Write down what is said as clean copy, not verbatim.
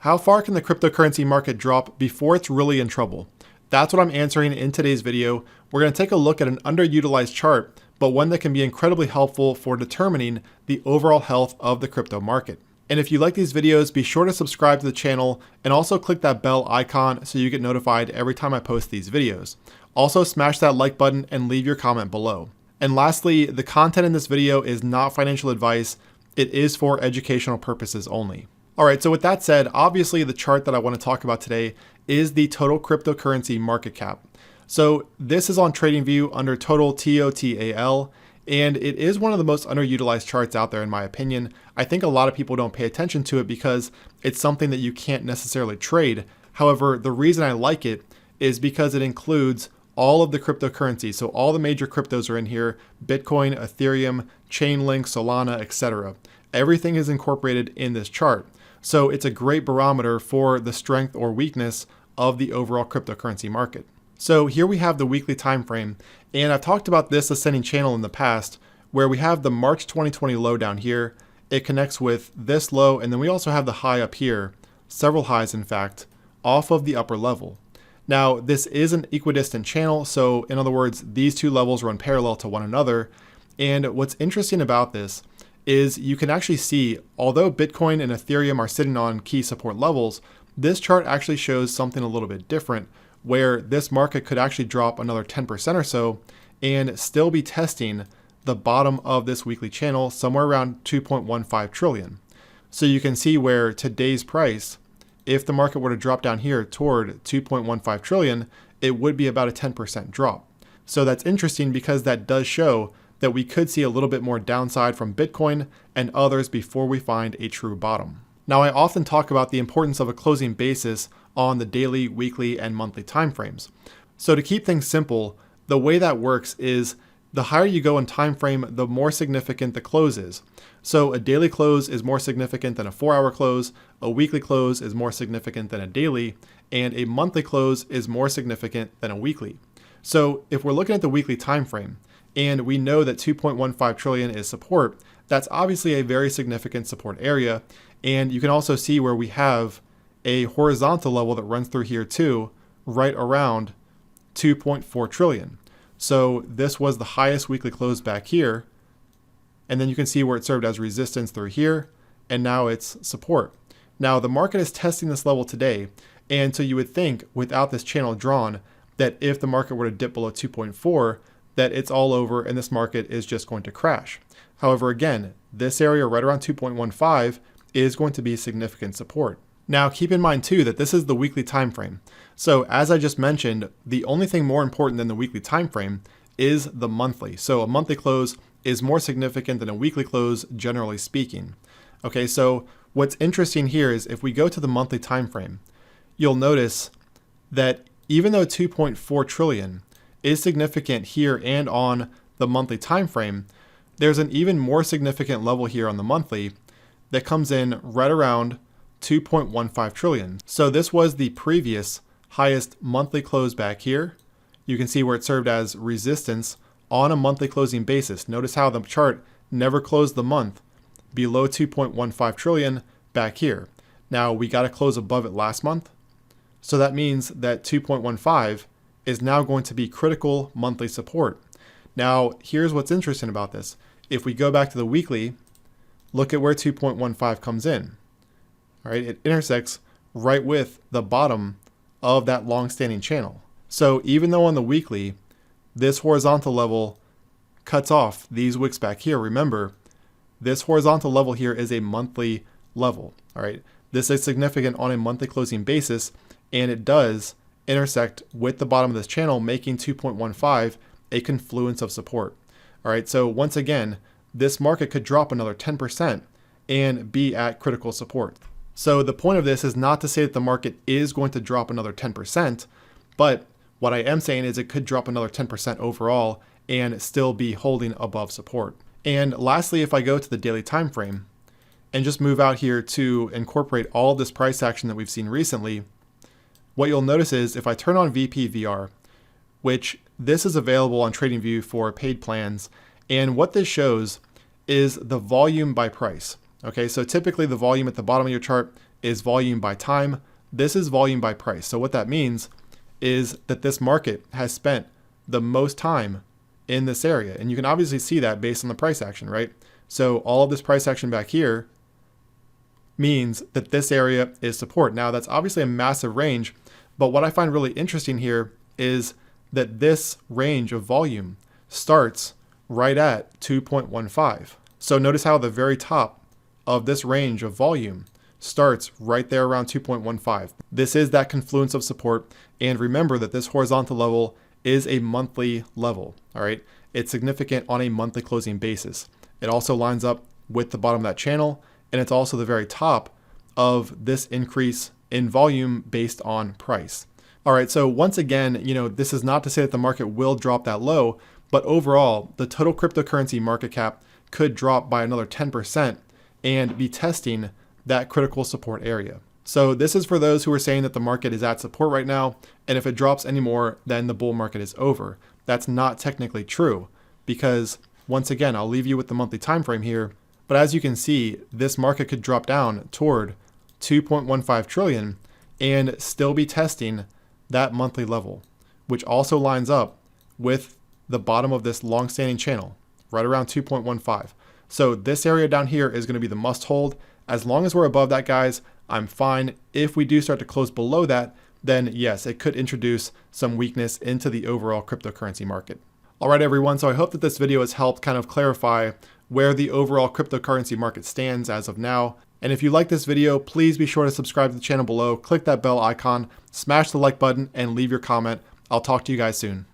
How far can the cryptocurrency market drop before it's really in trouble? That's what I'm answering in today's video. We're going to take a look at an underutilized chart, but one that can be incredibly helpful for determining the overall health of the crypto market. And if you like these videos, be sure to subscribe to the channel and also click that bell icon so you get notified every time I post these videos. Also smash that like button and leave your comment below. And lastly, the content in this video is not financial advice. It is for educational purposes only. All right, so with that said, obviously the chart that I want to talk about today is the total cryptocurrency market cap. So this is on TradingView under total TOTAL, and it is one of the most underutilized charts out there in my opinion. I think a lot of people don't pay attention to it because it's something that you can't necessarily trade. However, the reason I like it is because it includes all of the cryptocurrencies. So all the major cryptos are in here: Bitcoin, Ethereum, Chainlink, Solana, etc. Everything is incorporated in this chart. So it's a great barometer for the strength or weakness of the overall cryptocurrency market. So here we have the weekly time frame, and I've talked about this ascending channel in the past where we have the March 2020 low down here. It connects with this low, and then we also have the high up here, several highs in fact, off of the upper level. Now this is an equidistant channel, so in other words, these two levels run parallel to one another. And what's interesting about this is you can actually see, although Bitcoin and Ethereum are sitting on key support levels, this chart actually shows something a little bit different, where this market could actually drop another 10% or so and still be testing the bottom of this weekly channel somewhere around 2.15 trillion. So you can see where today's price, if the market were to drop down here toward 2.15 trillion, it would be about a 10% drop. So that's interesting because that does show that we could see a little bit more downside from Bitcoin and others before we find a true bottom. Now, I often talk about the importance of a closing basis on the daily, weekly, and monthly timeframes. So to keep things simple, the way that works is the higher you go in time frame, the more significant the close is. So a daily close is more significant than a 4-hour close, a weekly close is more significant than a daily, and a monthly close is more significant than a weekly. So if we're looking at the weekly time frame, and we know that 2.15 trillion is support, that's obviously a very significant support area. And you can also see where we have a horizontal level that runs through here too, right around 2.4 trillion. So this was the highest weekly close back here. And then you can see where it served as resistance through here, and now it's support. Now the market is testing this level today. And so you would think without this channel drawn that if the market were to dip below 2.4, that it's all over and this market is just going to crash. However, again, this area right around 2.15 is going to be significant support. Now, keep in mind too that this is the weekly time frame. So as I just mentioned, the only thing more important than the weekly time frame is the monthly. So a monthly close is more significant than a weekly close, generally speaking. Okay, so what's interesting here is if we go to the monthly time frame, you'll notice that even though 2.4 trillion is significant here and on the monthly time frame, there's an even more significant level here on the monthly that comes in right around 2.15 trillion. So this was the previous highest monthly close back here. You can see where it served as resistance on a monthly closing basis. Notice how the chart never closed the month below 2.15 trillion back here. Now we got to close above it last month. So that means that 2.15 is now going to be critical monthly support. Now, here's what's interesting about this. If we go back to the weekly, look at where 2.15 comes in. All right, it intersects right with the bottom of that long-standing channel. So even though on the weekly, this horizontal level cuts off these wicks back here, remember, this horizontal level here is a monthly level. All right, this is significant on a monthly closing basis, and it does intersect with the bottom of this channel, making 2.15 a confluence of support. All right, so once again, this market could drop another 10% and be at critical support. So the point of this is not to say that the market is going to drop another 10%, but what I am saying is it could drop another 10% overall and still be holding above support. And lastly, if I go to the daily time frame and just move out here to incorporate all of this price action that we've seen recently, what you'll notice is if I turn on VPVR, which this is available on TradingView for paid plans, and what this shows is the volume by price. Okay, so typically the volume at the bottom of your chart is volume by time. This is volume by price. So what that means is that this market has spent the most time in this area. And you can obviously see that based on the price action, right? So all of this price action back here means that this area is support. Now that's obviously a massive range, but what I find really interesting here is that this range of volume starts right at 2.15. So notice how the very top of this range of volume starts right there around 2.15. This is that confluence of support. And remember that this horizontal level is a monthly level, all right? It's significant on a monthly closing basis. It also lines up with the bottom of that channel, and it's also the very top of this increase in volume based on price. All right, so once again, this is not to say that the market will drop that low, but overall, the total cryptocurrency market cap could drop by another 10% and be testing that critical support area. So this is for those who are saying that the market is at support right now, and if it drops anymore, then the bull market is over. That's not technically true, because once again, I'll leave you with the monthly time frame here, but as you can see, this market could drop down toward 2.15 trillion and still be testing that monthly level, which also lines up with the bottom of this long-standing channel, right around 2.15. So this area down here is going to be the must hold. As long as we're above that, guys, I'm fine. If we do start to close below that, then yes, it could introduce some weakness into the overall cryptocurrency market. All right, everyone. So I hope that this video has helped kind of clarify where the overall cryptocurrency market stands as of now. And if you like this video, please be sure to subscribe to the channel below, click that bell icon, smash the like button, and leave your comment. I'll talk to you guys soon.